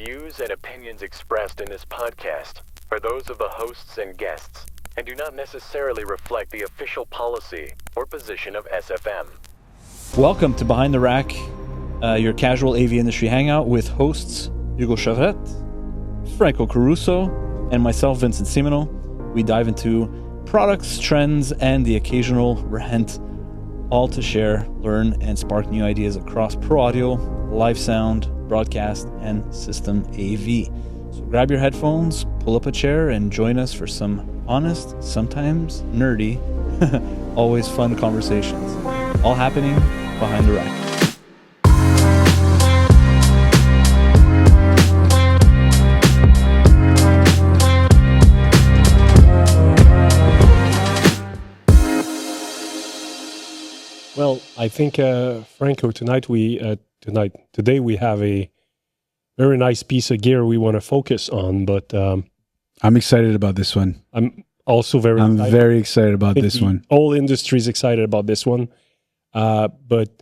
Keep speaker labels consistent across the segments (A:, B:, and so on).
A: views and opinions expressed in this podcast are those of the hosts and guests and do not necessarily reflect the official policy or position of SFM.
B: Welcome to Behind the Rack, your casual AV industry hangout with hosts Hugo Chevrette, Franco Caruso, and myself, Vincent Simino. We dive into products, trends, and the occasional rant, all to share, learn, and spark new ideas across pro audio, live sound, broadcast, and system AV. So grab your headphones, pull up a chair, and join us for some honest, sometimes nerdy, always fun conversations. All happening behind the rack.
C: Well, I think Franco, today we have a very nice piece of gear we want to focus on. But
D: I'm excited about this one.
C: I'm also very
D: excited about this one.
C: The whole industry is excited about this one. But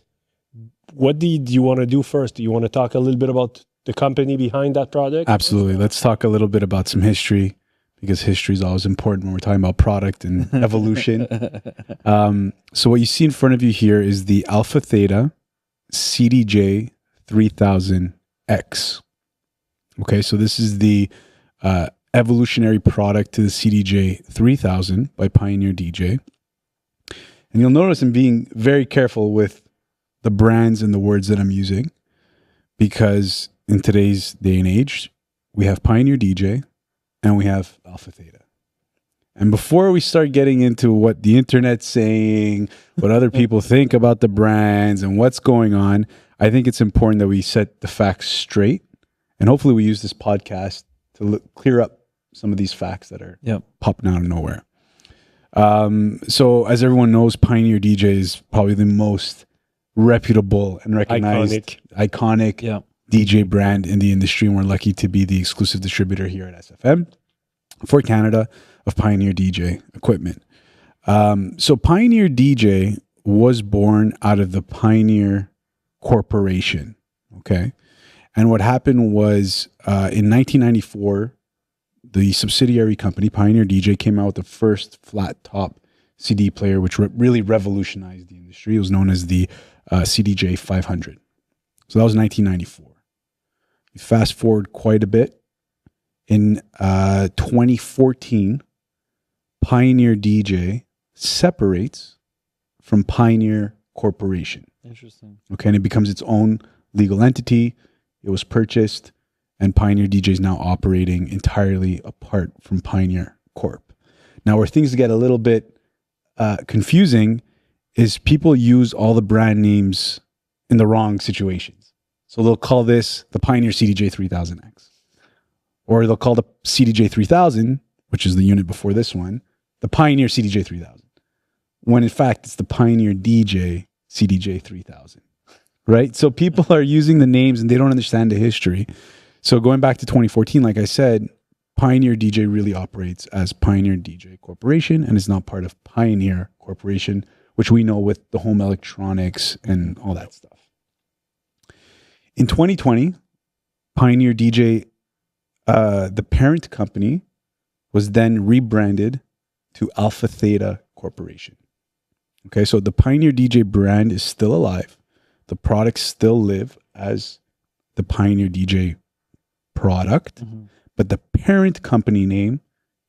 C: what do you want to do first? Do you want to talk a little bit about the company behind that project?
D: Absolutely. Let's talk a little bit about some history, because history is always important when we're talking about product and evolution. So what you see in front of you here is the AlphaTheta CDJ 3000X. Okay, so this is the evolutionary product to the CDJ 3000 by Pioneer DJ. And you'll notice I'm being very careful with the brands and the words that I'm using, because in today's day and age, we have Pioneer DJ and we have AlphaTheta. And before we start getting into what the internet's saying, what other people think about the brands and what's going on, I think it's important that we set the facts straight. And hopefully we use this podcast to clear up some of these facts that are popping out of nowhere. So as everyone knows, Pioneer DJ is probably the most reputable and recognized, iconic DJ brand in the industry, and we're lucky to be the exclusive distributor here at SFM for Canada of Pioneer DJ equipment. So Pioneer DJ was born out of the Pioneer Corporation, okay? And what happened was in 1994, the subsidiary company, Pioneer DJ, came out with the first flat top CD player, which really revolutionized the industry. It was known as the CDJ 500. So that was 1994. You fast forward quite a bit. In 2014, Pioneer DJ separates from Pioneer Corporation.
B: Interesting.
D: Okay, and it becomes its own legal entity. It was purchased, and Pioneer DJ is now operating entirely apart from Pioneer Corp. Now, where things get a little bit confusing is people use all the brand names in the wrong situations. So they'll call this the Pioneer CDJ 3000X. Or they'll call the CDJ 3000, which is the unit before this one, the Pioneer CDJ 3000. When in fact, it's the Pioneer DJ CDJ 3000. Right? So people are using the names and they don't understand the history. So going back to 2014, like I said, Pioneer DJ really operates as Pioneer DJ Corporation and is not part of Pioneer Corporation, which we know with the home electronics and all that stuff. In 2020, Pioneer DJ, the parent company, was then rebranded to AlphaTheta Corporation. Okay, so the Pioneer DJ brand is still alive. The products still live as the Pioneer DJ product, but the parent company name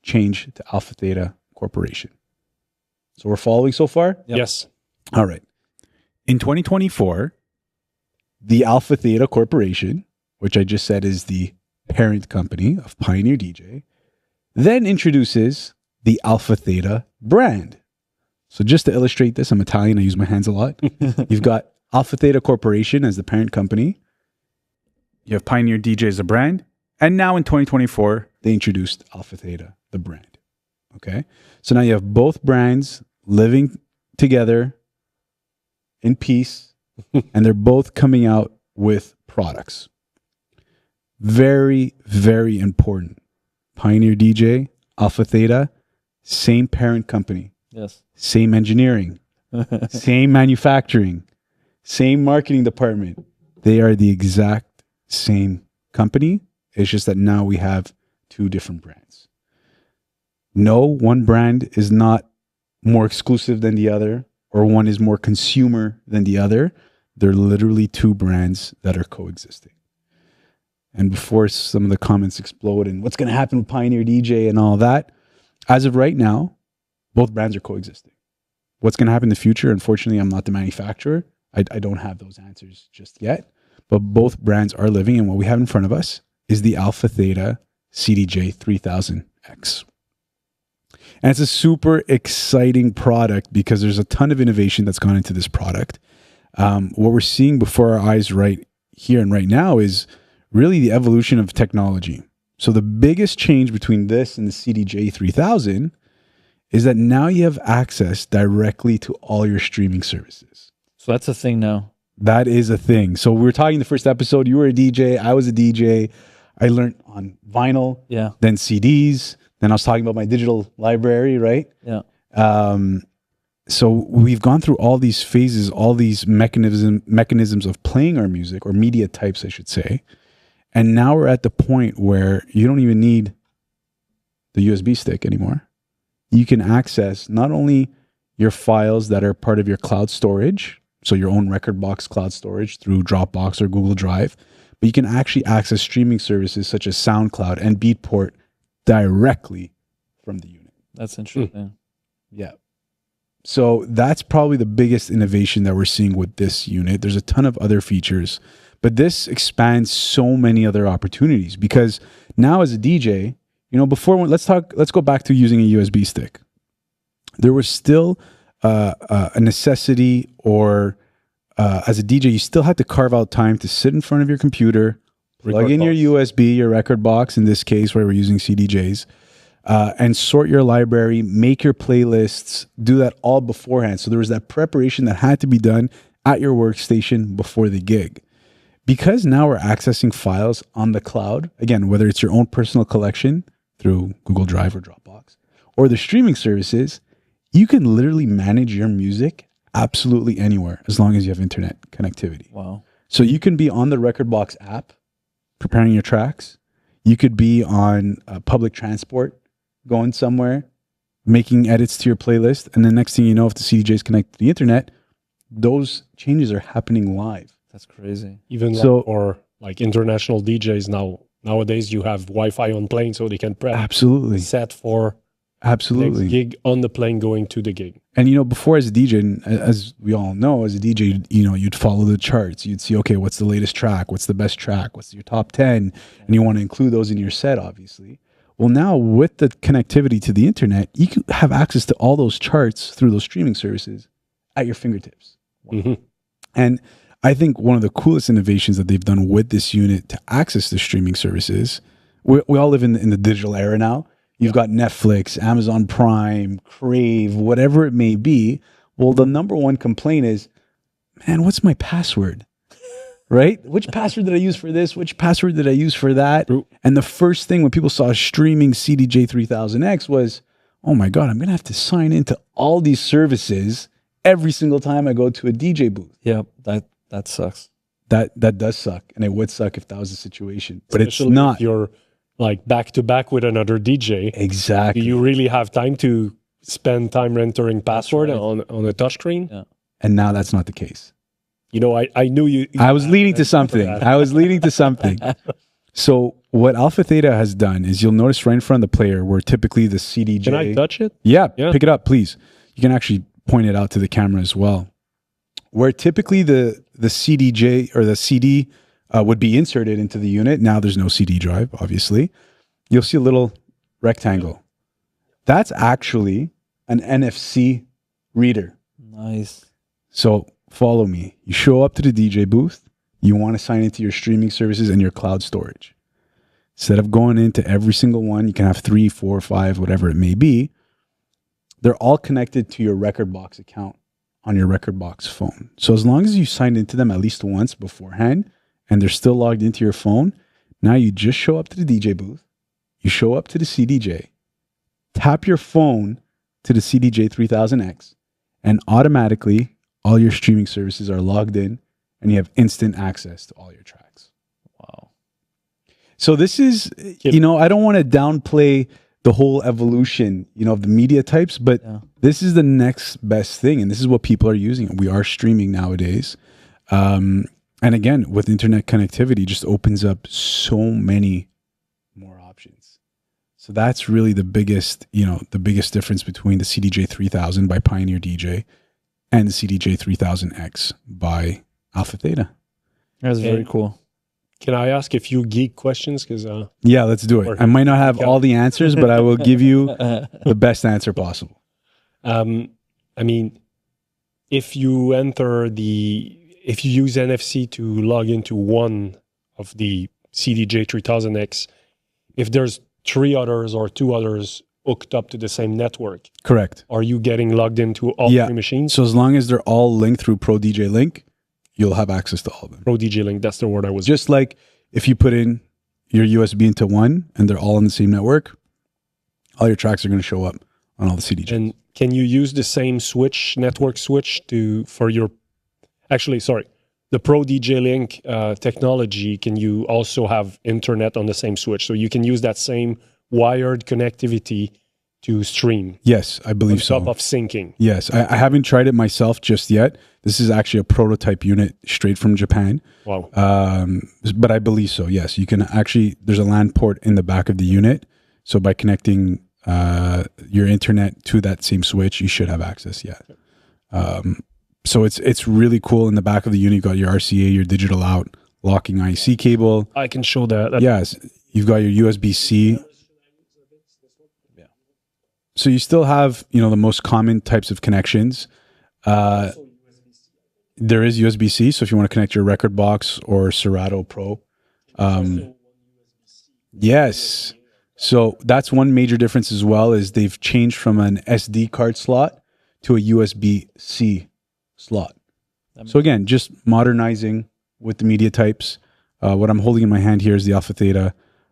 D: changed to AlphaTheta Corporation. So we're following so far?
C: Yep. Yes.
D: All right. In 2024, the AlphaTheta Corporation, which I just said is the parent company of Pioneer DJ, then introduces the AlphaTheta brand. So just to illustrate this, I'm Italian, I use my hands a lot. You've got AlphaTheta Corporation as the parent company. You have Pioneer DJ as a brand. And now in 2024, they introduced AlphaTheta, the brand. Okay? So now you have both brands living together in peace, and they're both coming out with products. Very, very important. Pioneer DJ, AlphaTheta, same parent company.
B: Yes.
D: Same engineering, same manufacturing, same marketing department. They are the exact same company It's just that now we have two different brands. No, one brand is not more exclusive than the other, or one is more consumer than the other. They're literally two brands that are coexisting. And before some of the comments explode and what's going to happen with Pioneer DJ and all that, as of right now, both brands are coexisting. What's going to happen in the future? Unfortunately, I'm not the manufacturer. I don't have those answers just yet. But both brands are living, and what we have in front of us is the AlphaTheta CDJ 3000X. And it's a super exciting product because there's a ton of innovation that's gone into this product. What we're seeing before our eyes right here and right now is really the evolution of technology. So the biggest change between this and the CDJ 3000 is that now you have access directly to all your streaming services.
B: So that's a thing now.
D: That is a thing. So we were talking in the first episode, you were a DJ, I was a DJ. I learned on vinyl, then CDs. Then I was talking about my digital library, right?
B: Yeah.
D: So we've gone through all these phases, all these mechanisms of playing our music, or media types, I should say. And now we're at the point where you don't even need the USB stick anymore. You can access not only your files that are part of your cloud storage, so your own Rekordbox cloud storage through Dropbox or Google Drive, but you can actually access streaming services such as SoundCloud and Beatport directly from the unit.
B: That's interesting.
D: Yeah. So that's probably the biggest innovation that we're seeing with this unit. There's a ton of other features, but this expands so many other opportunities because now as a DJ, before let's go back to using a USB stick. There was still a necessity, or as a DJ, you still had to carve out time to sit in front of your computer, plug in your USB, your Rekordbox, in this case where we're using CDJs, and sort your library, make your playlists, do that all beforehand. So there was that preparation that had to be done at your workstation before the gig. Because now we're accessing files on the cloud, again, whether it's your own personal collection through Google Drive or Dropbox, or the streaming services, you can literally manage your music absolutely anywhere as long as you have internet connectivity.
B: Wow.
D: So you can be on the Rekordbox app preparing your tracks. You could be on public transport, going somewhere, making edits to your playlist. And the next thing you know, if the CDJs connect to the internet, those changes are happening live.
B: That's crazy.
C: Even or international DJs nowadays, you have Wi-Fi on plane, so they can prep.
D: Absolutely.
C: Set for
D: absolutely
C: next gig on the plane going to the gig.
D: And before as a DJ, as we all know, as a DJ, you'd follow the charts. You'd see, okay, what's the latest track? What's the best track? What's your top 10? And you want to include those in your set, obviously. Well, now with the connectivity to the internet, you can have access to all those charts through those streaming services at your fingertips.
C: Mm-hmm.
D: And I think one of the coolest innovations that they've done with this unit to access the streaming services, we all live in the digital era now. You've got Netflix, Amazon Prime, Crave, whatever it may be. Well, the number one complaint is, man, what's my password? Right? Which password did I use for this? Which password did I use for that?
C: True.
D: And the first thing when people saw streaming CDJ 3000X was, oh my God, I'm going to have to sign into all these services every single time I go to a DJ booth.
B: Yeah, that sucks.
D: That does suck. And it would suck if that was the situation. But
C: Especially
D: it's not.
C: if you're back to back with another DJ.
D: Exactly.
C: Do you really have time to spend time entering password on a touchscreen?
B: Yeah.
D: And now that's not the case.
C: I knew you.
D: I was leading to something. So what AlphaTheta has done is you'll notice right in front of the player where typically the CDJ...
C: Can I touch it?
D: Yeah, pick it up, please. You can actually point it out to the camera as well. Where typically the CDJ or the CD would be inserted into the unit. Now there's no CD drive, obviously. You'll see a little rectangle. That's actually an NFC reader.
B: Nice.
D: So follow me. You show up to the DJ booth. You want to sign into your streaming services and your cloud storage. Instead of going into every single one, you can have 3, 4, 5, whatever it may be. They're all connected to your Rekordbox account on your Rekordbox phone. So as long as you signed into them at least once beforehand and they're still logged into your phone, now you just show up to the DJ booth. You show up to the CDJ, tap your phone to the CDJ 3000X, and automatically all your streaming services are logged in and you have instant access to all your tracks.
B: Wow.
D: So this is, I don't want to downplay the whole evolution, of the media types, but this is the next best thing. And this is what people are using. We are streaming nowadays. And again, with internet connectivity, just opens up so many more options. So that's really the biggest difference between the CDJ 3000 by Pioneer DJ and the CDJ 3000X by AlphaTheta.
B: That's very cool.
C: Can I ask a few geek questions?
D: Yeah, let's do it. I might not have all the answers, but I will give you the best answer possible.
C: I mean, if you use NFC to log into one of the CDJ 3000X, if there's 3 others or 2 others hooked up to the same network,
D: correct?
C: Are you getting logged into all 3 machines?
D: So as long as they're all linked through Pro DJ Link, you'll have access to all of them.
C: Pro DJ Link, that's the word I was...
D: Just like if you put in your USB into one and they're all on the same network, all your tracks are going to show up on all the CDJs.
C: And can you use the same network switch for your... Actually, sorry. The Pro DJ Link technology, can you also have internet on the same switch? So you can use that same wired connectivity to stream.
D: Yes, I believe so.
C: On top of syncing.
D: Yes, I haven't tried it myself just yet. This is actually a prototype unit straight from Japan.
C: Wow.
D: But I believe so, yes. You can actually, there's a LAN port in the back of the unit. So by connecting your internet to that same switch, you should have access, so it's really cool. In the back of the unit, you've got your RCA, your digital out, locking IC cable.
C: I can show that.
D: Yes, you've got your USB-C. So you still have, the most common types of connections. There is USB-C, so if you want to connect your Rekordbox or Serato Pro. Yes. So that's one major difference as well, is they've changed from an SD card slot to a USB-C slot. So again, just modernizing with the media types. What I'm holding in my hand here is the AlphaTheta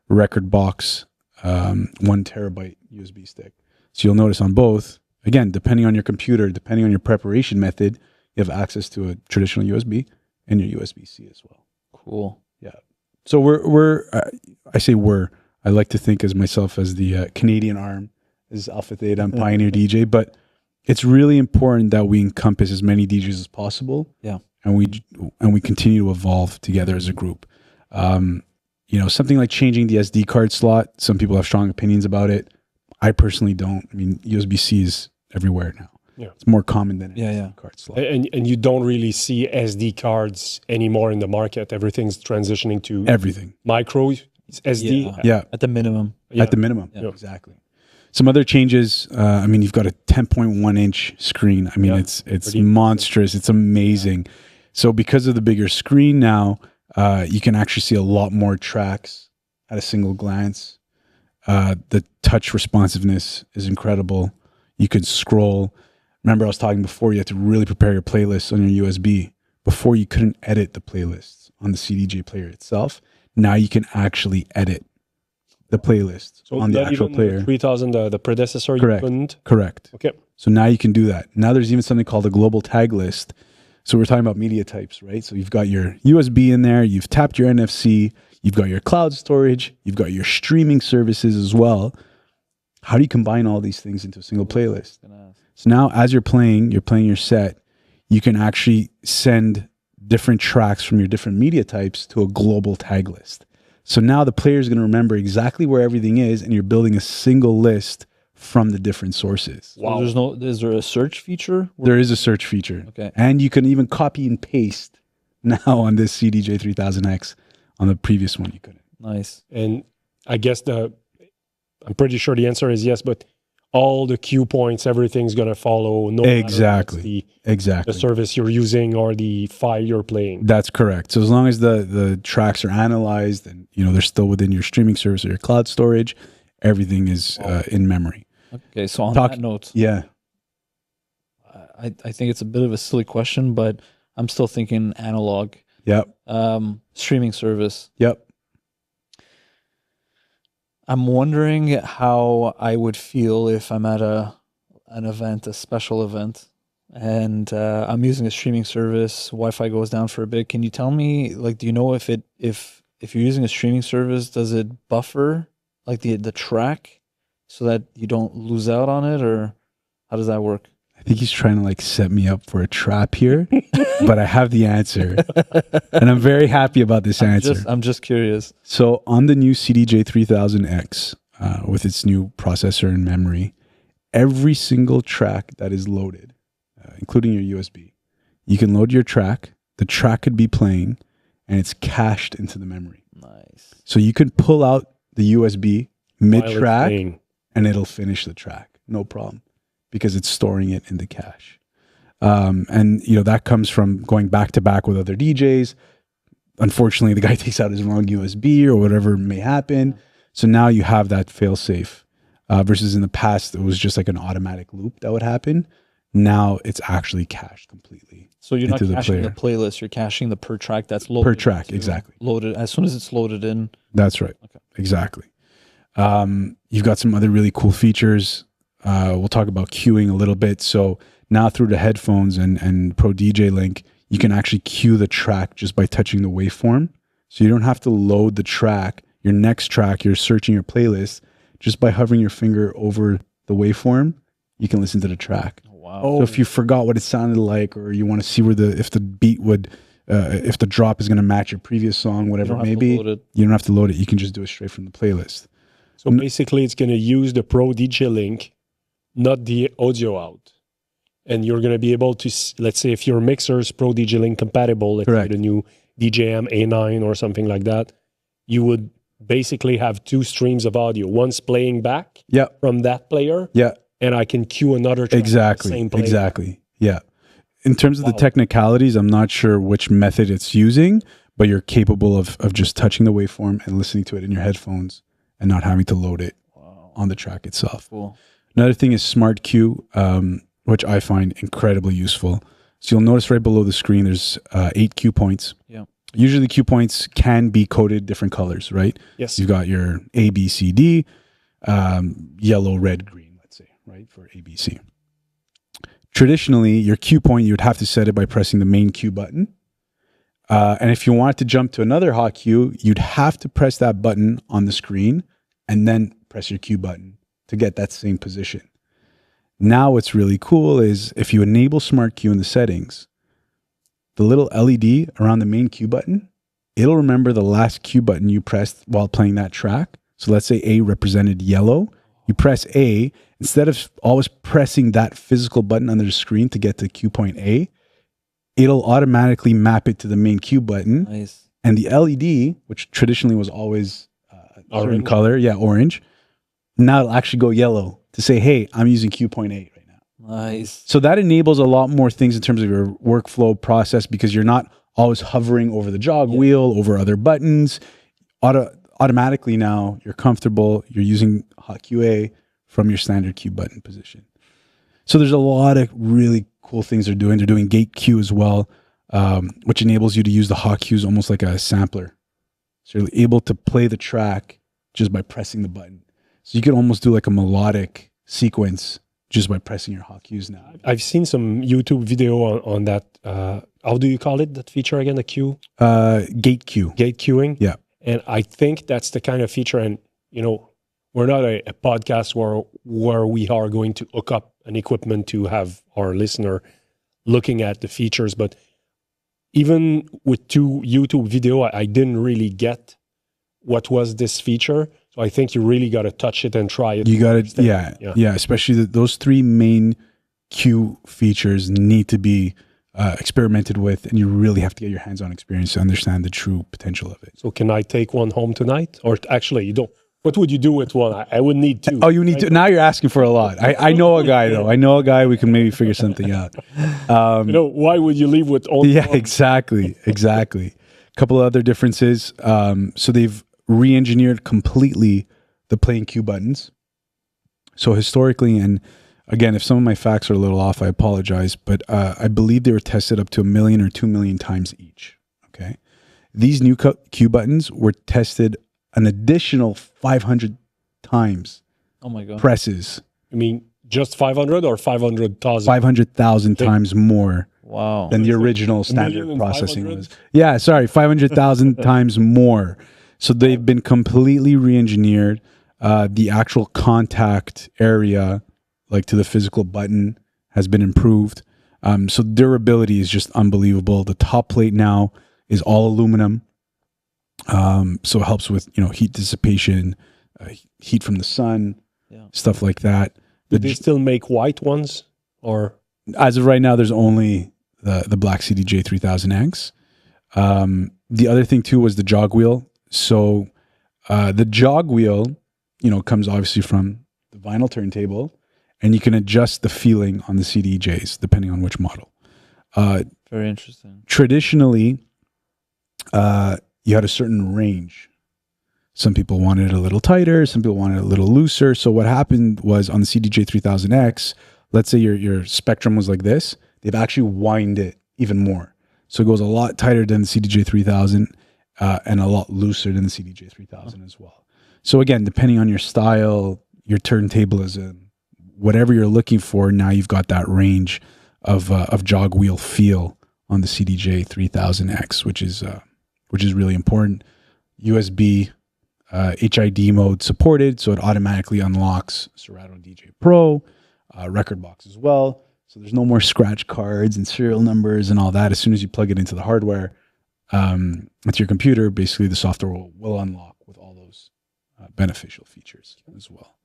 D: Rekordbox 1 terabyte USB stick. So you'll notice on both, again, depending on your computer, depending on your preparation method, you have access to a traditional USB and your USB-C as well.
B: Cool.
D: Yeah. So I like to think as myself as the Canadian arm is AlphaTheta and Pioneer DJ, but it's really important that we encompass as many DJs as possible.
B: Yeah.
D: And we continue to evolve together as a group. Something like changing the SD card slot, some people have strong opinions about it. I personally don't. I mean, USB-C is everywhere now. Yeah. It's more common than an SD card slot.
C: And you don't really see SD cards anymore in the market. Everything's transitioning to
D: everything.
C: Micro SD.
D: Yeah.
B: At the minimum.
D: Yeah. At the minimum. Yeah. Exactly. Some other changes, you've got a 10.1 inch screen. I mean, it's monstrous. It's amazing. So because of the bigger screen now, you can actually see a lot more tracks at a single glance. The touch responsiveness is incredible. You can scroll. Remember, I was talking before, you had to really prepare your playlists on your USB. Before, you couldn't edit the playlists on the CDJ player itself. Now you can actually edit the playlist on the actual player.
C: 3000, the predecessor,
D: correct.
C: You couldn't?
D: Correct.
C: Okay.
D: So now you can do that. Now there's even something called a global tag list. So we're talking about media types, right? So you've got your USB in there, you've tapped your NFC, you've got your cloud storage, you've got your streaming services as well. How do you combine all these things into a single playlist? So now as you're playing your set, you can actually send different tracks from your different media types to a global tag list. So now the player is going to remember exactly where everything is, and you're building a single list from the different sources.
B: Wow. So is there a search feature?
D: There is a search feature.
B: Okay.
D: And you can even copy and paste now on this CDJ 3000X. On the previous one, you couldn't.
B: Nice.
C: And I guess I'm pretty sure the answer is yes, but all the cue points, everything's going to follow. No
D: exactly.
C: The service you're using or the file you're playing.
D: That's correct. So as long as the tracks are analyzed and they're still within your streaming service or your cloud storage, everything is in memory.
B: Okay, so on that note, I think it's a bit of a silly question, but I'm still thinking analog.
D: Yep.
B: Streaming service.
D: Yep.
B: I'm wondering how I would feel if I'm at an event, a special event, and I'm using a streaming service. Wi-Fi goes down for a bit. Can you tell me, do you know if if you're using a streaming service, does it buffer like the track so that you don't lose out on it, or how does that work?
D: I think he's trying to like set me up for a trap here, but I have the answer, and I'm very happy about this answer.
B: I'm just curious.
D: So on the new CDJ 3000X, with its new processor and memory, every single track that is loaded, including your USB, you can load your track. The track could be playing, and it's cached into the memory.
B: Nice.
D: So you can pull out the USB mid-track,
C: playing.
D: and it'll finish the track, no problem, because it's storing it in the cache. And you know that comes from going back to back with other DJs. Unfortunately, the guy takes out his wrong USB or whatever may happen. So now you have that fail-safe. Versus in the past, it was just like an automatic loop that would happen. Now it's actually cached completely.
B: So you're not
D: into
B: caching the
D: player.
B: playlist, you're caching the per track that's loaded.
D: Per track, exactly.
B: Loaded as soon as it's loaded in.
D: That's right.
B: Okay.
D: Exactly. You've got some other really cool features. We'll talk about queuing a little bit. So now through the headphones and Pro DJ Link, you can actually queue the track just by touching the waveform. So you don't have to load the track, your next track, you're searching your playlist. Just by hovering your finger over the waveform, you can listen to the track.
B: Wow.
D: So if you forgot what it sounded like, or you want to see if the beat would, if the drop is going to match your previous song, whatever it may be, you don't have to load it. You can just do it straight from the playlist.
C: So basically, it's going to use the Pro DJ Link, not the audio out. And you're going to be able to, let's say, if your mixer is Pro DJ Link compatible, let's say the new DJM A9 or something like that, you would basically have two streams of audio. One's playing back from that player.
D: Yeah.
C: And I can cue another track.
D: Exactly. Yeah. In terms of the technicalities, I'm not sure which method it's using, but you're capable of just touching the waveform and listening to it in your headphones and not having to load it on the track itself.
B: Cool.
D: Another thing is Smart Queue, which I find incredibly useful. So you'll notice right below the screen, there's 8 cue points.
B: Yeah.
D: Usually cue points can be coded different colors, right?
C: Yes.
D: You've got your A, B, C, D, yellow, red, green, let's say, right, for A, B, C. Traditionally, your cue point, you would have to set it by pressing the main cue button. And if you wanted to jump to another hot cue, you'd have to press that button on the screen and then press your cue button to get that same position. Now what's really cool is if you enable Smart Queue in the settings, the little LED around the main cue button, it'll remember the last cue button you pressed while playing that track. So let's say A represented yellow. You press A, instead of always pressing that physical button under the screen to get to cue point A, it'll automatically map it to the main cue button.
B: Nice.
D: And the LED, which traditionally was always a certain color, orange, now it'll actually go yellow to say, hey, I'm using cue point A right now.
B: Nice.
D: So that enables a lot more things in terms of your workflow process because you're not always hovering over the jog wheel, over other buttons. Automatically now, you're comfortable. You're using hot QA from your standard cue button position. So there's a lot of really cool things they're doing. They're doing gate queue as well, which enables you to use the hot cues almost like a sampler. So you're able to play the track just by pressing the button. So you can almost do like a melodic sequence just by pressing your hot cues now.
C: I've seen some YouTube video on that. How do you call it, that feature again, the queue?
D: Gate queue.
C: Gate queuing?
D: Yeah.
C: And I think that's the kind of feature, and we're not a podcast where we are going to hook up an equipment to have our listener looking at the features, but even with 2 YouTube video, I didn't really get what was this feature. So I think you really got to touch it and try it.
D: You got to, yeah. Especially those 3 main queue features need to be experimented with, and you really have to get your hands-on experience to understand the true potential of it.
C: So can I take one home tonight? Or actually, you don't. What would you do with one? I would need 2.
D: Oh, you need to. Now you're asking for a lot. I know a guy, though. I know a guy. We can maybe figure something out.
C: Why would you leave with only one?
D: Exactly. A couple of other differences. So they've re-engineered completely the playing cue buttons. So historically, and again, if some of my facts are a little off, I apologize, but I believe they were tested up to 1 million or 2 million times each. Okay. These new cue buttons were tested an additional 500 times.
B: Oh my God.
D: Presses.
C: You mean just 500 or 500,000?
D: 500,000 times more.
B: Wow.
D: Than the original standard processing
C: 500?
D: was. Yeah, sorry, 500,000 times more So they've been completely re-engineered. The actual contact area, like to the physical button, has been improved. So durability is just unbelievable. The top plate now is all aluminum. So it helps with, heat dissipation, heat from the sun, stuff like that.
C: Do they still make white ones, or
D: as of right now, there's only the black CDJ 3000X. The other thing too was the jog wheel. So the jog wheel, comes obviously from the vinyl turntable, and you can adjust the feeling on the CDJs depending on which model.
B: Very interesting.
D: Traditionally, you had a certain range. Some people wanted it a little tighter, some people wanted it a little looser. So what happened was on the CDJ 3000X, let's say your spectrum was like this, they've actually wind it even more. So it goes a lot tighter than the CDJ 3000 and a lot looser than the CDJ 3000 as well. So again, depending on your style, your turntablism, whatever you're looking for, now you've got that range of jog wheel feel on the CDJ 3000X, which is really important. USB HID mode supported, so it automatically unlocks Serato DJ Pro, Rekordbox as well. So there's no more scratch cards and serial numbers and all that. As soon as you plug it into the hardware, into your computer, basically the software will unlock with all those beneficial features as well.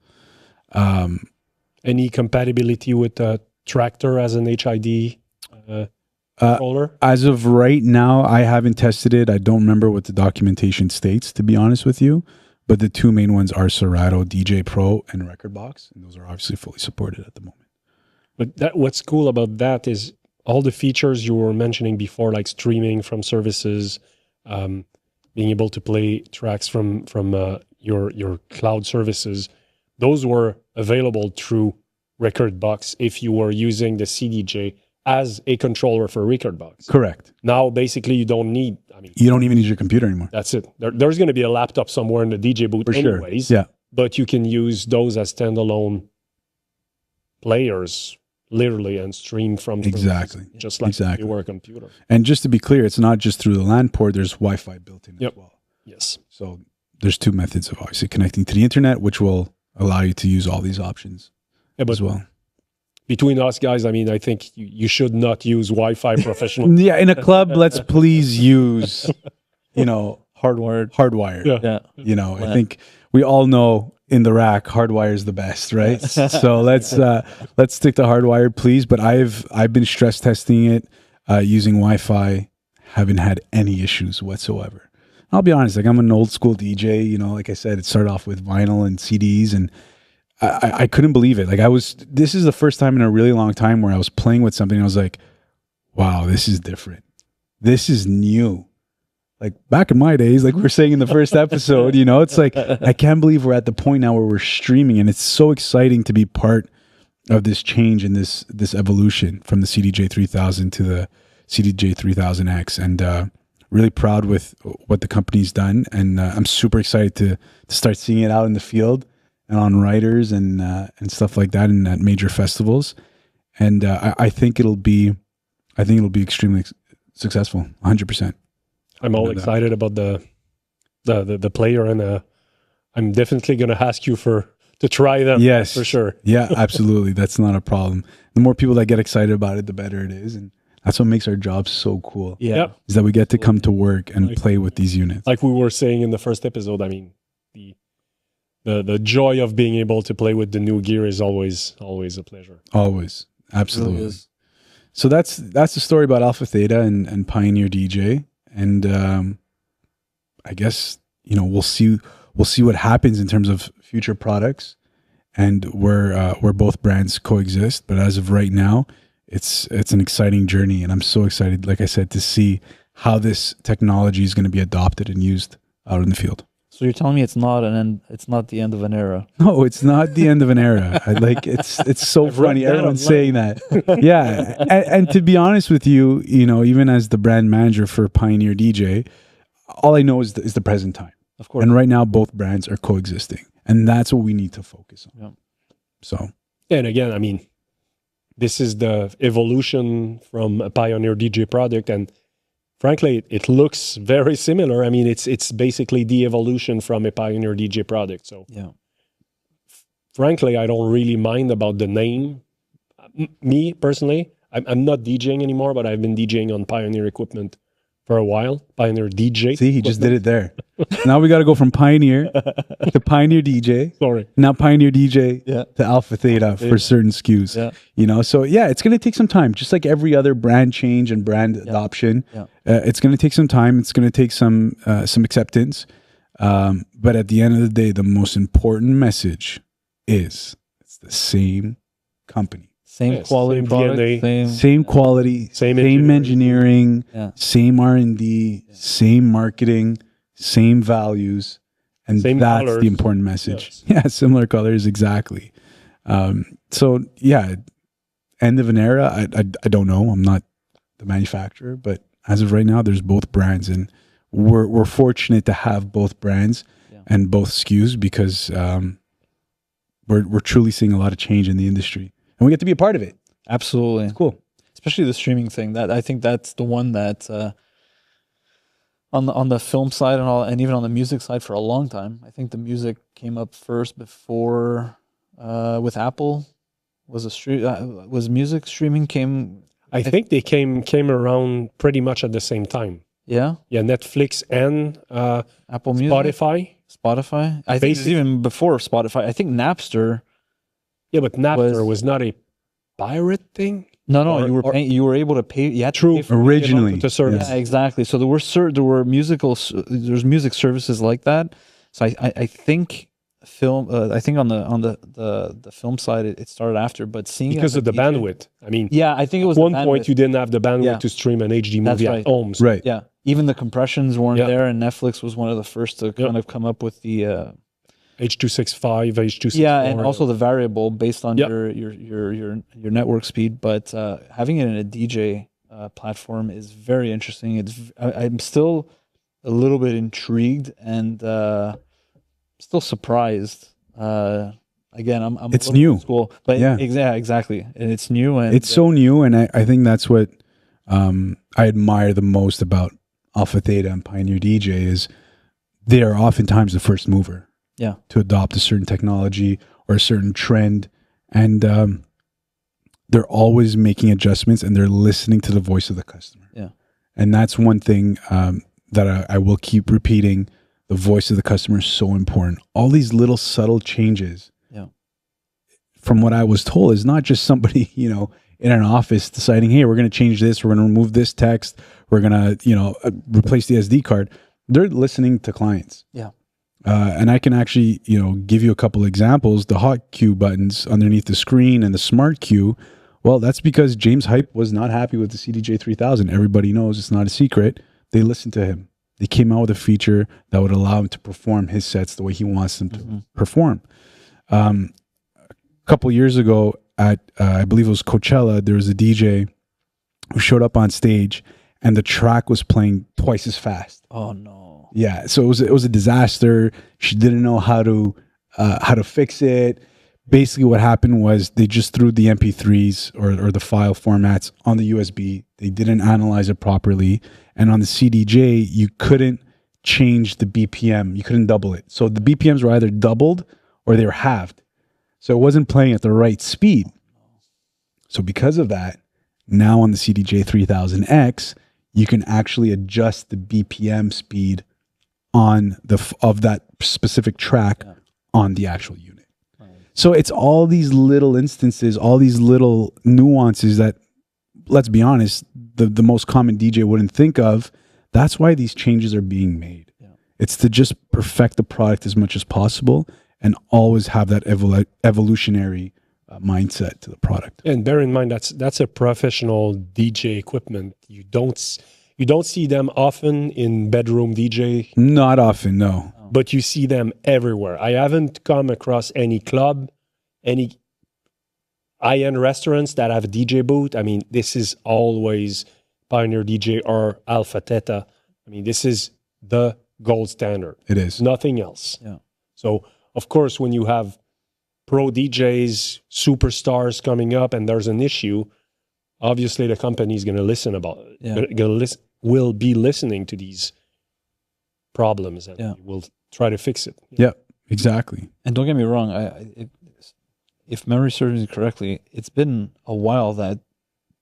C: Any compatibility with a Tractor as an HID controller?
D: As of right now, I haven't tested it. I don't remember what the documentation states, to be honest with you. But the two main ones are Serato DJ Pro and Rekordbox, and those are obviously fully supported at the moment.
C: But what's cool about that is all the features you were mentioning before, like streaming from services, being able to play tracks from your cloud services, those were available through Rekordbox if you were using the CDJ as a controller for Rekordbox.
D: Correct.
C: Now, basically, you don't need...
D: you don't even use your computer anymore.
C: That's it. There's going to be a laptop somewhere in the DJ booth
D: for
C: anyways.
D: Sure. Yeah.
C: But you can use those as standalone players, literally, and stream from...
D: Exactly.
C: Just like if you were a computer.
D: And just to be clear, it's not just through the LAN port. There's Wi-Fi built in as well.
C: Yes.
D: So there's two methods of obviously connecting to the internet, which will allow you to use all these options as well.
C: Between us guys, I think you should not use Wi-Fi professionally.
D: Yeah, in a club, let's please use,
B: hardwired.
C: Yeah.
D: I think we all know in the rack, hardwire is the best, right? So let's stick to hardwired, please. But I've been stress testing it using Wi-Fi, haven't had any issues whatsoever. I'll be honest, like I'm an old school DJ, like I said, it started off with vinyl and CDs, and I couldn't believe it. Like this is the first time in a really long time where I was playing with something and I was like, wow, this is different. This is new. Like back in my days, like we were saying in the first episode, it's like, I can't believe we're at the point now where we're streaming, and it's so exciting to be part of this change and this evolution from the CDJ 3000 to the CDJ 3000X, and really proud with what the company's done. And I'm super excited to start seeing it out in the field and on riders and stuff like that, and at major festivals. And I think it'll be extremely successful, 100%.
C: I'm all excited about the player, and I'm definitely going to ask you to try them.
D: Yes,
C: for sure.
D: Yeah, absolutely. That's not a problem. The more people that get excited about it, the better it is, and that's what makes our job so cool.
B: Yeah,
C: yep.
D: Is that we get to come to work and play with these units.
C: Like we were saying in the first episode, the joy of being able to play with the new gear is always a pleasure.
D: Always, absolutely.
B: Really is.
D: So that's the story about AlphaTheta and Pioneer DJ, and I guess we'll see what happens in terms of future products and where both brands coexist. But as of right now, it's an exciting journey, and I'm so excited, like I said, to see how this technology is going to be adopted and used out in the field.
B: So you're telling me it's not the end of an era?
D: No, it's not the end of an era. It's so funny. Everyone's saying that. Yeah, and to be honest with you, even as the brand manager for Pioneer DJ, all I know is the present time.
B: Of course.
D: And right now, both brands are coexisting, and that's what we need to focus on.
B: Yeah.
D: So,
C: and again, this is the evolution from a Pioneer DJ product, and frankly, it looks very similar. I mean, it's basically the evolution from a Pioneer DJ product. So,
B: Yeah.
C: frankly, I don't really mind about the name. Me, personally, I'm not DJing anymore, but I've been DJing on Pioneer equipment for a while. Pioneer DJ.
D: See, he just did it there. Now we got to go from Pioneer to Pioneer DJ.
C: Sorry.
D: Now Pioneer DJ
B: Yeah.
D: to AlphaTheta for certain SKUs.
B: Yeah.
D: You know, so yeah, it's going to take some time, just like every other brand change and brand adoption.
B: Yeah.
D: It's going to take some time. It's going to take some acceptance. But at the end of the day, the most important message is it's the same company.
B: Same
C: Yes,
B: quality
C: same
B: product,
C: DNA.
D: Same quality,
C: Same
D: same engineering,
B: Yeah.
D: same R&D, same marketing, same values, and
C: Same
D: that's
C: colors.
D: the important message.
C: Yes.
D: Yeah, similar colors, exactly. So yeah, end of an era. I don't know. I'm not the manufacturer, but as of right now, there's both brands, and we're fortunate to have both brands and both SKUs because we're truly seeing a lot of change in the industry. And we get to be a part of it.
B: Absolutely.
D: It's cool.
B: Especially the streaming thing. That I think that's the one that on the film side and all, and even on the music side for a long time. I think the music came up first before with Apple. Was music streaming came?
C: I think they came around pretty much at the same time.
B: Yeah,
C: Yeah, Netflix and
B: Apple Music,
C: Spotify.
B: I think it's even before Spotify. I think Napster.
C: Yeah, but Napster was not a pirate thing.
B: No,
C: Or-
B: you were
C: or-
B: paying. You were able to pay. You had to
C: True.
B: pay for
D: Originally,
C: The service.
B: Yeah, exactly. So there were there's music services like that. So I think film. I think on the film side it started after, but seeing it
C: Because
B: as
C: of the
B: a DJ
C: bandwidth. I mean,
B: Yeah, I think it was
C: at
B: the
C: one point
B: bandwidth.
C: you didn't have the bandwidth
B: Yeah.
C: to stream an HD
B: That's
C: movie
B: right.
C: at home. So
D: Right.
B: Yeah, even the compressions weren't
C: Yeah.
B: there, and Netflix was one of the first to kind of come up with the
C: H.265, H.264.
B: yeah, and also the variable based on
C: Yep.
B: your network speed. But having it in a DJ platform is very interesting. I'm still a little bit intrigued and still surprised. Again, I'm
D: It's
B: a little
D: new.
B: old school, but
D: Yeah.
B: exactly, and it's new and
D: It's so new, and I think that's what I admire the most about AlphaTheta and Pioneer DJ is they are oftentimes the first mover
B: yeah,
D: to adopt a certain technology or a certain trend, and they're always making adjustments and they're listening to the voice of the customer.
B: Yeah.
D: And that's one thing that I will keep repeating. The voice of the customer is so important. All these little subtle changes,
B: Yeah.
D: from what I was told, is not just somebody, in an office deciding, hey, we're going to change this, we're going to remove this text, we're going to, replace the SD card. They're listening to clients.
B: Yeah.
D: And I can actually, give you a couple examples. The hot cue buttons underneath the screen and the smart cue. Well, that's because James Hype was not happy with the CDJ 3000. Everybody knows, it's not a secret. They listened to him. They came out with a feature that would allow him to perform his sets the way he wants them to perform. A couple years ago at, I believe it was Coachella, there was a DJ who showed up on stage and the track was playing twice as fast.
B: Oh no.
D: Yeah, so it was a disaster. She didn't know how to fix it. Basically, what happened was they just threw the MP3s or the file formats on the USB. They didn't analyze it properly, and on the CDJ, you couldn't change the BPM. You couldn't double it. So the BPMs were either doubled or they were halved. So it wasn't playing at the right speed. So because of that, now on the CDJ 3000X, you can actually adjust the BPM speed on of that specific track on the actual unit. Right. So it's all these little instances, all these little nuances that, let's be honest, the most common DJ wouldn't think of. That's why these changes are being made. Yeah. It's to just perfect the product as much as possible and always have that evolutionary mindset to the product.
C: And bear in mind that's a professional DJ equipment. You don't see them often in bedroom DJ.
D: Not often, no.
C: But you see them everywhere. I haven't come across any club, any high-end restaurants that have a DJ booth. I mean, this is always Pioneer DJ or AlphaTheta. I mean, this is the gold standard.
D: It is.
C: Nothing else.
B: Yeah.
C: So, of course, when you have pro DJs, superstars coming up and there's an issue, obviously the company is going to listen about it.
B: Yeah.
C: Going to will be listening to these problems and will try to fix it.
D: Yeah, exactly.
B: And don't get me wrong, if memory serves me correctly, it's been a while that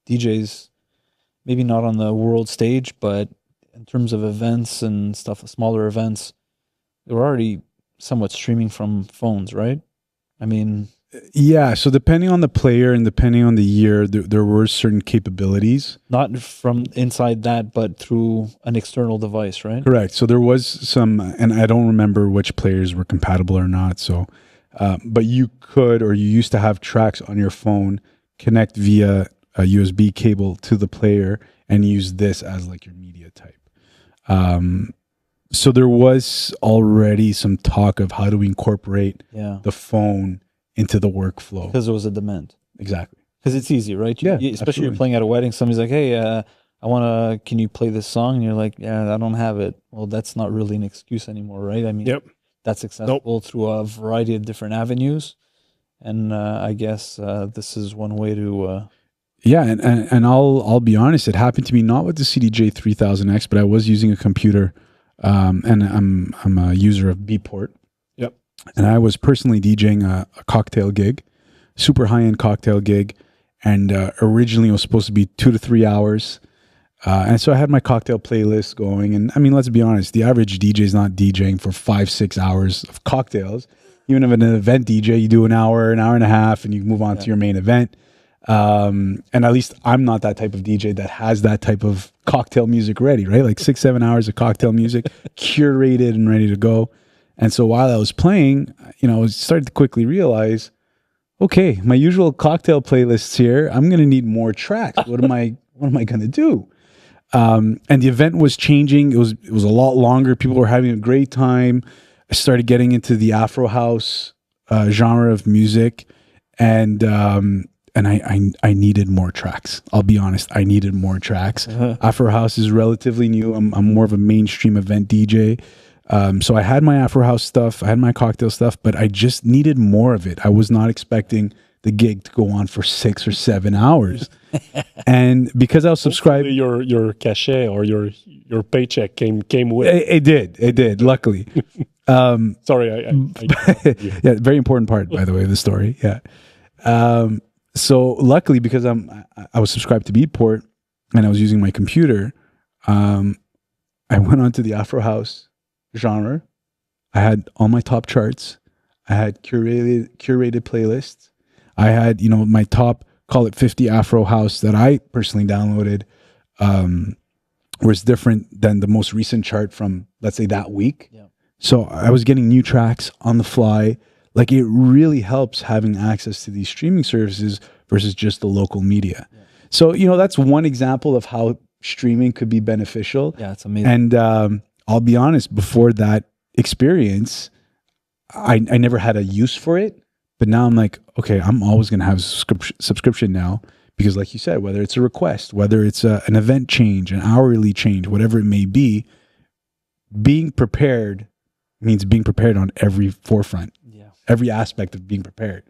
B: DJs, maybe not on the world stage, but in terms of events and stuff, smaller events, they were already somewhat streaming from phones, right? I mean...
D: Yeah, so depending on the player and depending on the year, there were certain capabilities.
B: Not from inside that, but through an external device, right?
D: Correct. So there was some, and I don't remember which players were compatible or not. So, but you could, or you used to have tracks on your phone, connect via a USB cable to the player and use this as like your media type. So there was already some talk of how do we incorporate the phone into the workflow.
B: Because there was a demand.
D: Exactly.
B: Because it's easy, right? Especially
D: absolutely.
B: You're playing at a wedding, somebody's like, hey, can you play this song? And you're like, yeah, I don't have it. Well, that's not really an excuse anymore, right? I mean, that's accessible through a variety of different avenues. And I guess this is one way to...
D: and I'll be honest, it happened to me not with the CDJ 3000X, but I was using a computer, and I'm a user of Beatport. And I was personally DJing a cocktail gig, super high-end cocktail gig, and originally it was supposed to be 2 to 3 hours. And so I had my cocktail playlist going, and I mean, let's be honest, the average DJ is not DJing for 5-6 hours of cocktails. Even if an event DJ, you do an hour and a half, and you move on to your main event. And at least I'm not that type of DJ that has that type of cocktail music ready, right? Like 6-7 hours of cocktail music curated and ready to go. And so while I was playing, I started to quickly realize, okay, my usual cocktail playlists here, I'm going to need more tracks. What am I going to do? And the event was changing. It was a lot longer. People were having a great time. I started getting into the Afro house genre of music, and I needed more tracks. I'll be honest, I needed more tracks. Afro house is relatively new. I'm more of a mainstream event DJ. So I had my Afro house stuff, I had my cocktail stuff, but I just needed more of it. I was not expecting the gig to go on for 6 or 7 hours. And because I was subscribed,
C: your cachet or your paycheck came with
D: it did, luckily.
C: Sorry,
D: yeah, very important part, by the way, of the story. Yeah. So luckily, because I was subscribed to Beatport and I was using my computer, I went onto the Afro house genre. I had all my top charts. I had curated playlists. I had, my top, call it 50 Afro house that I personally downloaded, was different than the most recent chart from, let's say, that week. Yeah. So I was getting new tracks on the fly. Like, it really helps having access to these streaming services versus just the local media. Yeah. So, that's one example of how streaming could be beneficial.
B: Yeah, it's amazing.
D: And I'll be honest, before that experience, I never had a use for it. But now I'm like, okay, I'm always going to have a subscription now, because like you said, whether it's a request, whether it's an event change, an hourly change, whatever it may be, being prepared means being prepared on every forefront, every aspect of being prepared.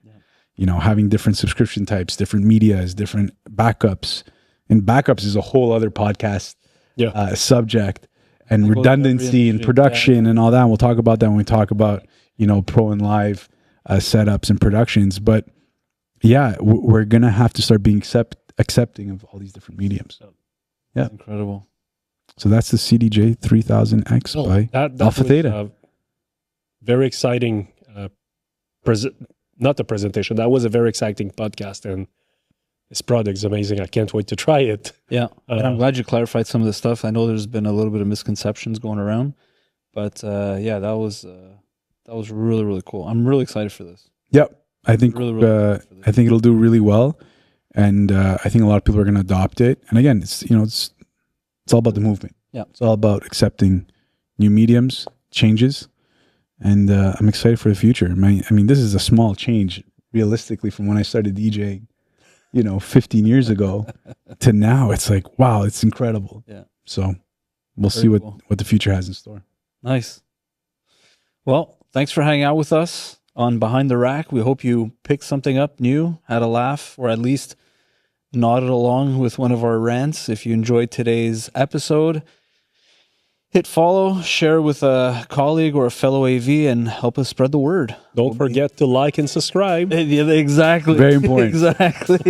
D: Yeah. Having different subscription types, different medias, different backups. And backups is a whole other podcast subject. And redundancy and production and all that. And we'll talk about that when we talk about, pro and live setups and productions. But yeah, we're going to have to start being accepting of all these different mediums. Yeah.
B: That's incredible.
D: So that's the CDJ 3000X by AlphaTheta.
C: Very exciting, not the presentation. That was a very exciting podcast. And this product is amazing. I can't wait to try it.
B: Yeah, and I'm glad you clarified some of the stuff. I know there's been a little bit of misconceptions going around, but that was really, really cool. I'm really excited for this.
D: Yep, I think I think it'll do really well, and I think a lot of people are going to adopt it. And again, it's all about the movement.
B: Yeah,
D: it's all about accepting new mediums, changes, and I'm excited for the future. I mean, this is a small change realistically from when I started DJing. 15 years ago to now. It's like, wow, it's incredible. Yeah. So we'll see what the future has in store.
B: Nice. Well, thanks for hanging out with us on Behind the Rack. We hope you picked something up new, had a laugh, or at least nodded along with one of our rants. If you enjoyed today's episode, hit follow, share with a colleague or a fellow AV, and help us spread the word.
C: Don't forget to like and subscribe.
B: Yeah, exactly.
D: Very important.
B: Exactly.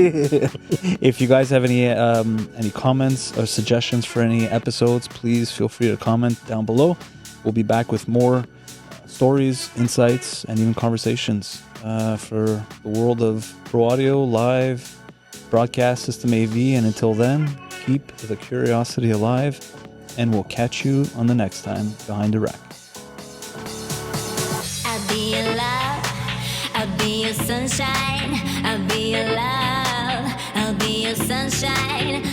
B: If you guys have any comments or suggestions for any episodes, please feel free to comment down below. We'll be back with more stories, insights, and even conversations for the world of pro audio, live, broadcast system AV. And until then, keep the curiosity alive, and we'll catch you on the next time Behind the Rack.
E: I'll be your love, I'll be your sunshine, I'll be your love, I'll be your sunshine.